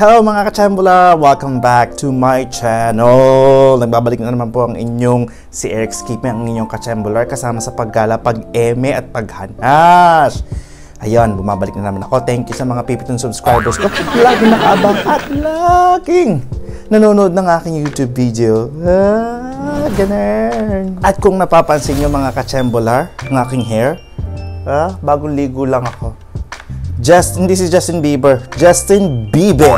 Hello mga kachambula! Welcome back to my channel! Nagbabalik na naman po ang inyong si Eric Skippy, ang inyong kachambular kasama sa paggala, pag-eme at paghanas. Ayun, bumabalik na naman ako. Thank you sa mga pipitong subscribers ko. Laging nakaabang at laging nanonood ng aking YouTube video. Ganun. At kung napapansin nyo mga kachambular, ng aking hair, bagong ligo lang ako. Hindi si Justin Bieber. Justin Bieber.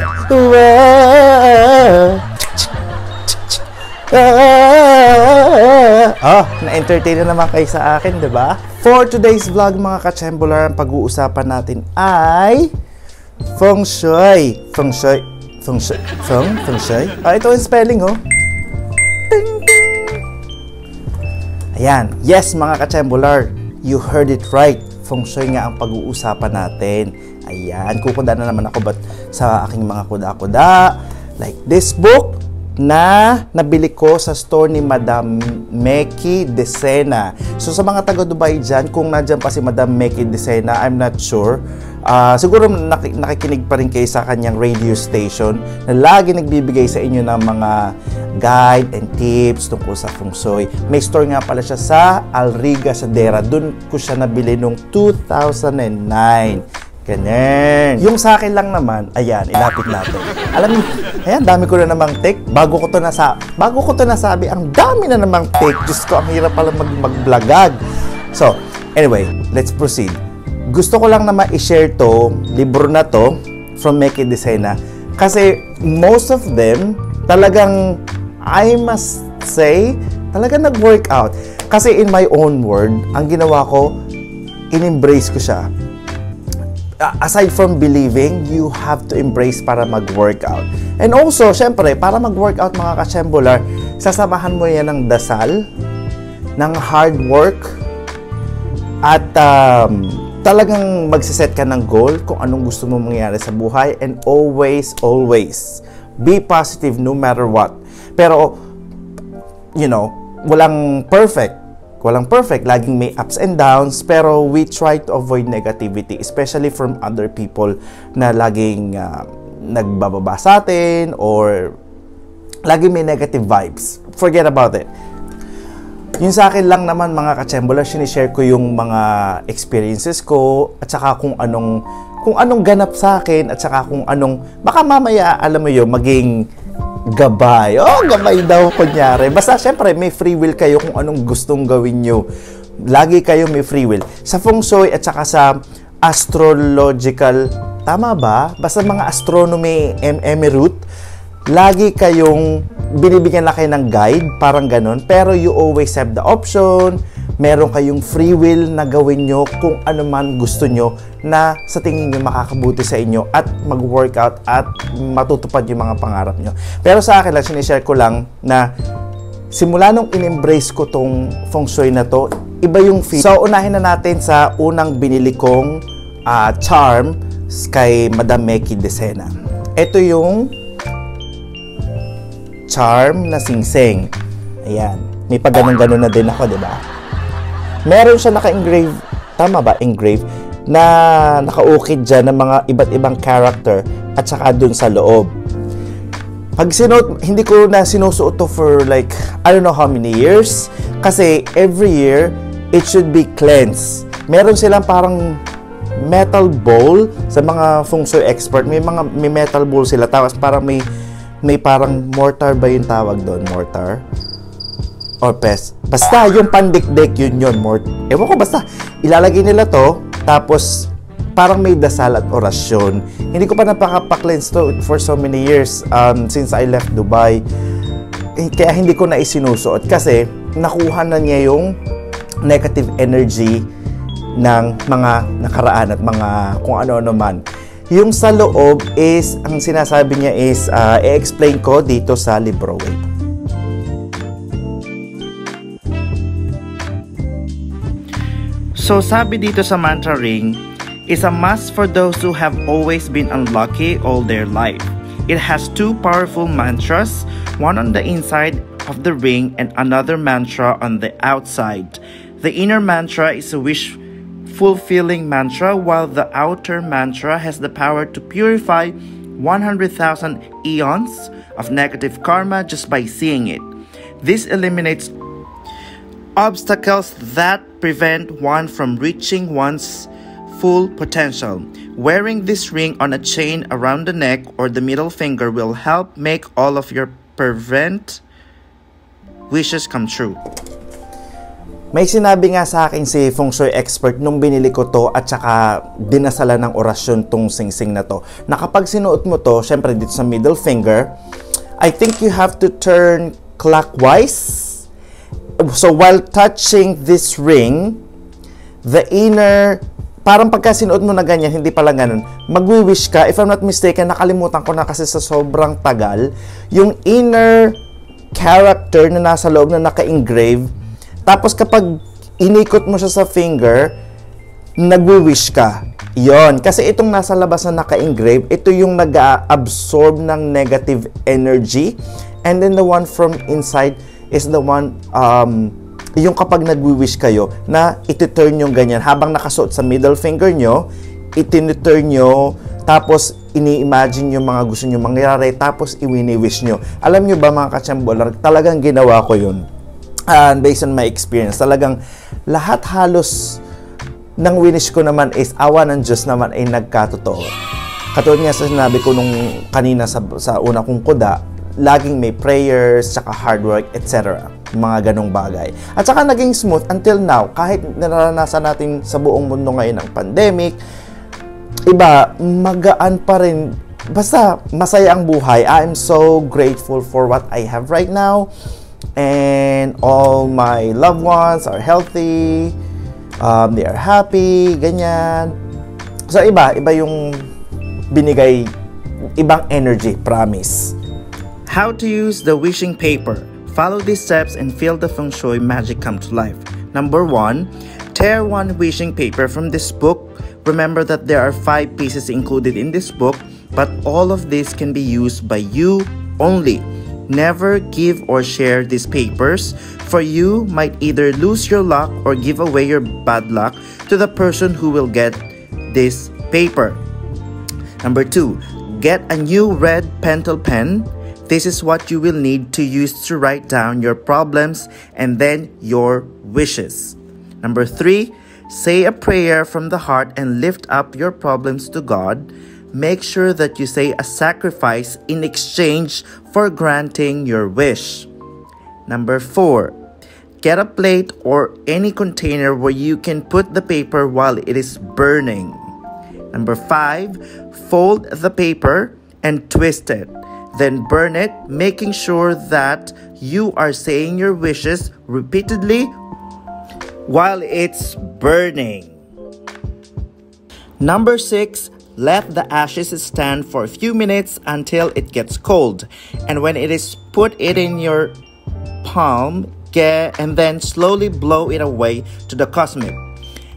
Na-entertain na naman kayo sa akin, diba? For today's vlog, mga kachambular, ang pag-uusapan natin ay Feng Shui. Feng Shui. Feng Shui. Feng Shui. Ito yung spelling, oh. Ding, ding. Ayan. Yes, mga kachambular. You heard it right. Feng Shui nga ang pag-uusapan natin. Ayan, kukuda na naman ako sa aking mga kuda-kuda. Like this book na nabili ko sa store ni Madam Meki Decena. So sa mga taga-Dubai dyan, kung nandyan pa si Madam Meki Decena, I'm not sure. Siguro nakikinig pa rin kayo sa kanyang radio station na lagi nagbibigay sa inyo ng mga guide and tips tungkol sa Feng Shui. May store nga pala siya sa Alriga sa Dera. Doon ko siya nabili noong 2009. Ganyan. Yung sa akin lang naman, ayan, ilapit natin. Alam niyo, ayan, dami ko na namang take. Bago ko to nasabi, ang dami na namang take. Diyos ko, ang hirap pala mag-vlogag. So, anyway, let's proceed. Gusto ko lang na ma-share to, libro na to, from Meki Decena. Kasi, most of them, talagang, I must say, talagang nag-work out. Kasi in my own word, ang ginawa ko, in-embrace ko siya. Aside from believing, you have to embrace para mag-workout. And also, syempre, para mag-workout mga kachambular, sasamahan mo yan ng dasal, ng hard work, at talagang magsiset ka ng goal kung anong gusto mo mangyari sa buhay, and always be positive no matter what. Pero, you know, walang perfect, laging may ups and downs, pero we try to avoid negativity, especially from other people na laging nagbababa sa atin or laging may negative vibes. Forget about it. Yung sa akin lang naman mga kachembula, sinishare ko yung mga experiences ko at saka kung anong ganap sa akin at saka kung anong, baka mamaya alam mo yun, maging gabay. Gabay daw kunyari. Basta syempre may free will kayo kung anong gustong gawin nyo. Lagi kayo may free will. Sa Feng Shui at saka sa astrological, tama ba? Basta mga astronomy emirate, lagi kayong binibigyan na kayo ng guide, parang ganun. Pero you always have the option. Meron kayong free will na gawin nyo kung ano man gusto nyo na sa tingin nyo makakabuti sa inyo at mag-workout at matutupad yung mga pangarap nyo. Pero sa akin lang, sinishare ko lang na simula nung in-embrace ko tong Feng Shui na to, iba yung feel. So, unahin na natin sa unang binili kong charm kay Madam Meki Decena. Ito yung charm na singseng. Ayan. May pag-ganon-ganon na din ako, diba? Meron siya naka-engrave, tama ba? Engrave, na naka-ukit dyan ng mga iba't ibang character at saka dun sa loob. Pag hindi ko na sinusuot to for like, I don't know how many years. Kasi every year, it should be cleansed. Meron silang parang metal bowl sa mga Feng Shui expert. May metal bowl sila. Tapos parang may parang mortar ba yung tawag doon? Mortar? Or pest. Basta yung pandikdik yun. Ewan ko, basta ilalagay nila to, tapos parang may dasal at orasyon. Hindi ko pa napaka-cleanse to for so many years since I left Dubai. Kaya hindi ko na isinusuot kasi nakuha na niya yung negative energy ng mga nakaraan at mga kung ano-ano man. Yung sa loob is, ang sinasabi niya is, i-explain ko dito sa libro. So, sabi dito sa mantra ring, is a must for those who have always been unlucky all their life. It has two powerful mantras, one on the inside of the ring and another mantra on the outside. The inner mantra is a wish-fulfilling mantra, while the outer mantra has the power to purify 100,000 eons of negative karma just by seeing it. This eliminates obstacles that prevent one from reaching one's full potential. Wearing this ring on a chain around the neck or the middle finger will help make all of your prevent wishes come true. May sinabi nga sa akin si Feng Shui expert nung binili ko to at saka dinasala ng orasyon tong singsing na to, na kapag sinuot mo to, syempre dito sa middle finger, I think you have to turn clockwise. So while touching this ring, the inner, parang pagka sinuot mo na ganyan, hindi pala ganun, magwi-wish ka. If I'm not mistaken, nakalimutan ko na kasi sa sobrang tagal, yung inner character na nasa loob na naka-engrave. Tapos kapag inikot mo siya sa finger, nagwi-wish ka. Yon, kasi itong nasa labas na naka-engrave, ito yung nag-absorb ng negative energy. And then the one from inside is the one, yung kapag nagwi-wish kayo, na iti-turn yung ganyan. Habang nakasuot sa middle finger nyo, iti-turn nyo, tapos ini-imagine yung mga gusto nyo mangyari, tapos iwini-wish nyo. Alam nyo ba mga ka-chambolar, talagang ginawa ko yun. And based on my experience, talagang lahat halos ng winish ko naman is awa ng Diyos naman ay nagkatotoo. Katulad nga sa sinabi ko nung kanina sa una kong kuda, laging may prayers, saka hard work, etc. Mga ganong bagay. At saka naging smooth until now, kahit naranasan natin sa buong mundo ngayon ng pandemic, iba, magaan pa rin. Basta masaya ang buhay. I'm so grateful for what I have right now. And all my loved ones are healthy, they are happy, ganyan. So iba yung binigay, ibang energy, promise. How to use the wishing paper. Follow these steps and feel the Feng Shui magic come to life. Number 1, tear one wishing paper from this book. Remember that there are 5 pieces included in this book, but all of this can be used by you only. Never give or share these papers, for you might either lose your luck or give away your bad luck to the person who will get this paper. Number 2, get a new red pentel pen. This is what you will need to use to write down your problems and then your wishes. Number 3, say a prayer from the heart and lift up your problems to God. Make sure that you say a sacrifice in exchange for granting your wish. Number 4, get a plate or any container where you can put the paper while it is burning. Number 5, fold the paper and twist it. Then burn it, making sure that you are saying your wishes repeatedly while it's burning. Number 6, let the ashes stand for a few minutes until it gets cold. And when it is, put it in your palm and then slowly blow it away to the cosmic.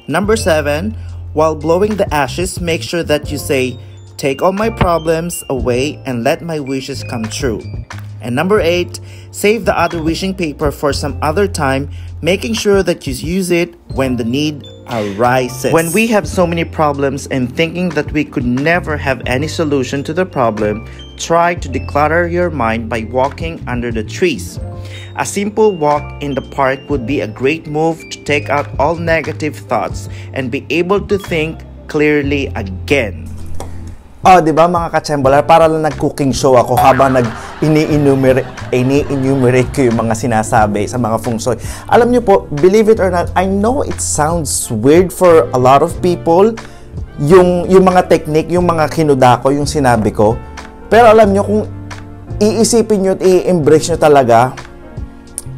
Number 7, while blowing the ashes, make sure that you say, take all my problems away and let my wishes come true. And number 8, save the other wishing paper for some other time, making sure that you use it when the need arises. When we have so many problems and thinking that we could never have any solution to the problem, try to declutter your mind by walking under the trees. A simple walk in the park would be a great move to take out all negative thoughts and be able to think clearly again. Oh, di ba mga ka-chambolar, para lang nag-cooking show ako habang ini-enumerate ko yung mga sinasabi sa mga feng shui. Alam nyo po, believe it or not, I know it sounds weird for a lot of people, yung mga technique, yung mga kinudako, yung sinabi ko. Pero alam nyo, kung iisipin nyo at i-embrace nyo talaga,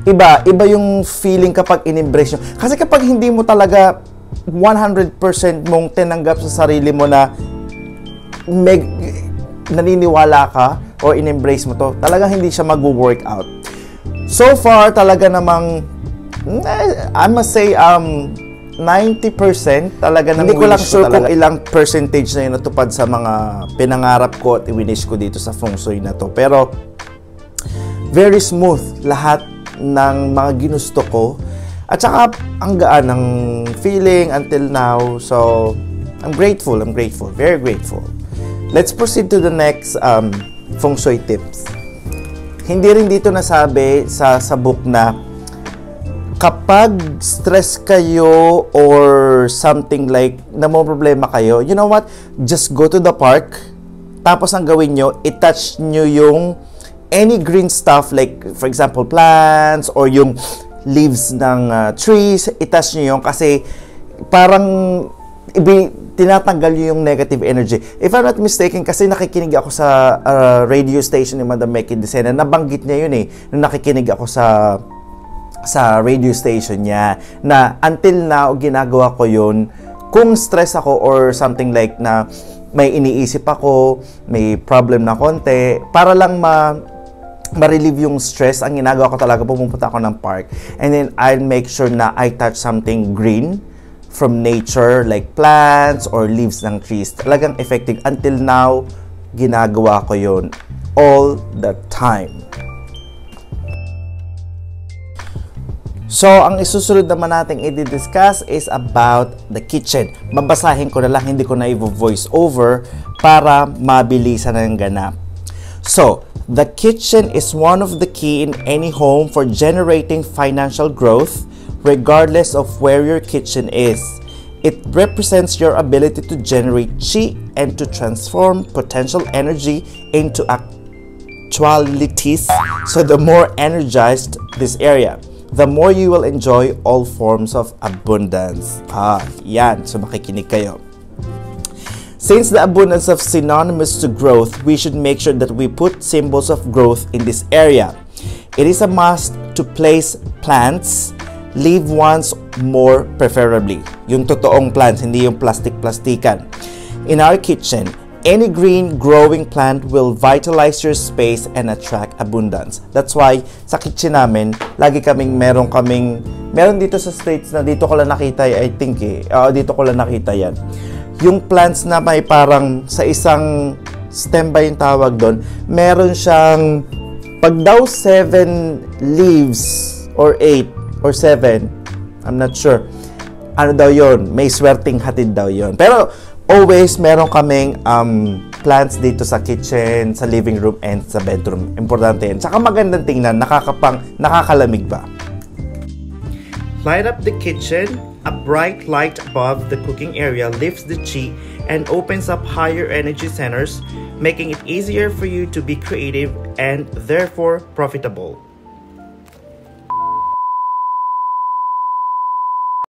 iba yung feeling kapag in-embrace nyo. Kasi kapag hindi mo talaga 100% mong tinanggap sa sarili mo na naniniwala ka o in-embrace mo to, talagang hindi siya mag-work out. So far, talaga namang I must say 90% talaga namang hindi ko lang sure kung ilang percentage na yun natupad sa mga pinangarap ko at i-wish ko dito sa feng shui na to. Pero very smooth lahat ng mga ginusto ko at saka ang gaan ng feeling until now. So I'm grateful, very grateful. Let's proceed to the next feng shui tips. Hindi rin dito nasabi sa book na kapag stress kayo or something like problema kayo, you know what? Just go to the park. Tapos ang gawin nyo, i-touch nyo yung any green stuff like for example plants or yung leaves ng trees. I-touch nyo yun kasi parang tinatanggal yung negative energy. If I'm not mistaken, kasi nakikinig ako sa radio station ni Madam Meky Dicena. Nabanggit niya yun nung nakikinig ako sa radio station niya, na until now, ginagawa ko yun. Kung stress ako or something like na may iniisip ako, may problem na konti, para lang ma-relieve yung stress, ang ginagawa ko talaga, pumunta ako ng park. And then, I'll make sure na I touch something green from nature like plants or leaves ng trees. Talagang effective. Until now, ginagawa ko yun all the time. So, ang isusunod naman natin i-discuss is about the kitchen. Babasahin ko na lang, hindi ko na i-voice over para mabilisan ng ganap. So, the kitchen is one of the key in any home for generating financial growth, regardless of where your kitchen is. It represents your ability to generate chi and to transform potential energy into actualities. So the more energized this area, the more you will enjoy all forms of abundance. Yan. So makikinig kayo. Since the abundance is synonymous to growth, we should make sure that we put symbols of growth in this area. It is a must to place plants, leave ones more preferably. Yung totoong plants, hindi yung plastic-plastikan. In our kitchen, any green growing plant will vitalize your space and attract abundance. That's why sa kitchen namin, lagi meron dito sa States na dito ko lang nakita, I think dito ko lang nakita yan. Yung plants na may parang sa isang stem ba yung tawag doon, meron siyang pag daw 7 leaves or 8 or 7, I'm not sure. Ano daw yon? May swerting hatid daw yon. Pero always meron kaming plants dito sa kitchen, sa living room, and sa bedroom. Importante yan. Tsaka magandang tingnan, nakakalamig ba? Light up the kitchen. A bright light above the cooking area lifts the chi and opens up higher energy centers, making it easier for you to be creative and therefore profitable.